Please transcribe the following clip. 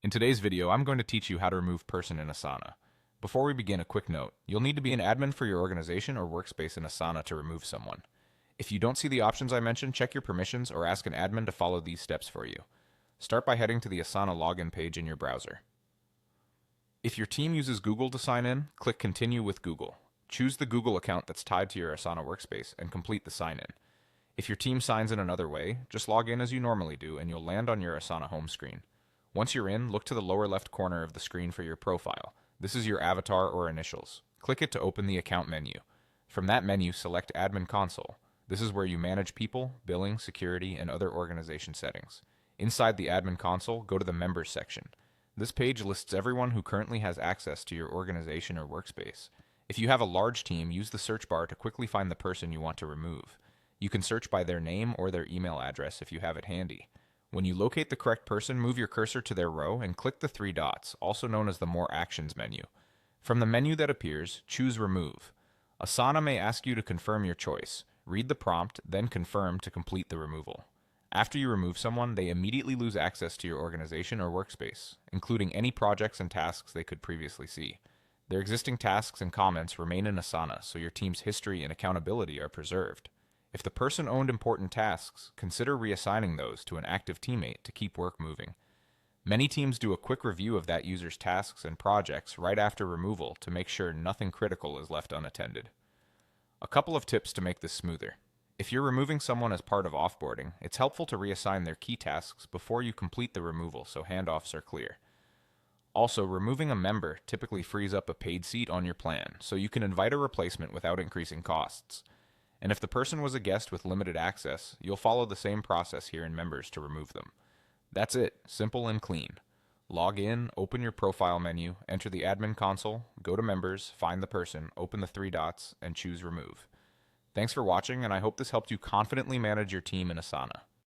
In today's video, I'm going to teach you how to remove person in Asana. Before we begin, a quick note. You'll need to be an admin for your organization or workspace in Asana to remove someone. If you don't see the options I mentioned, check your permissions or ask an admin to follow these steps for you. Start by heading to the Asana login page in your browser. If your team uses Google to sign in, click Continue with Google. Choose the Google account that's tied to your Asana workspace and complete the sign in. If your team signs in another way, just log in as you normally do and you'll land on your Asana home screen. Once you're in, look to the lower left corner of the screen for your profile. This is your avatar or initials. Click it to open the account menu. From that menu, select Admin Console. This is where you manage people, billing, security, and other organization settings. Inside the Admin Console, go to the Members section. This page lists everyone who currently has access to your organization or workspace. If you have a large team, use the search bar to quickly find the person you want to remove. You can search by their name or their email address if you have it handy. When you locate the correct person, move your cursor to their row and click the three dots, also known as the More Actions menu. From the menu that appears, choose Remove. Asana may ask you to confirm your choice. Read the prompt, then confirm to complete the removal. After you remove someone, they immediately lose access to your organization or workspace, including any projects and tasks they could previously see. Their existing tasks and comments remain in Asana, so your team's history and accountability are preserved. If the person owned important tasks, consider reassigning those to an active teammate to keep work moving. Many teams do a quick review of that user's tasks and projects right after removal to make sure nothing critical is left unattended. A couple of tips to make this smoother. If you're removing someone as part of offboarding, it's helpful to reassign their key tasks before you complete the removal so handoffs are clear. Also, removing a member typically frees up a paid seat on your plan, so you can invite a replacement without increasing costs. And if the person was a guest with limited access, you'll follow the same process here in Members to remove them. That's it, simple and clean. Log in, open your profile menu, enter the admin console, go to Members, find the person, open the three dots, and choose Remove. Thanks for watching, and I hope this helped you confidently manage your team in Asana.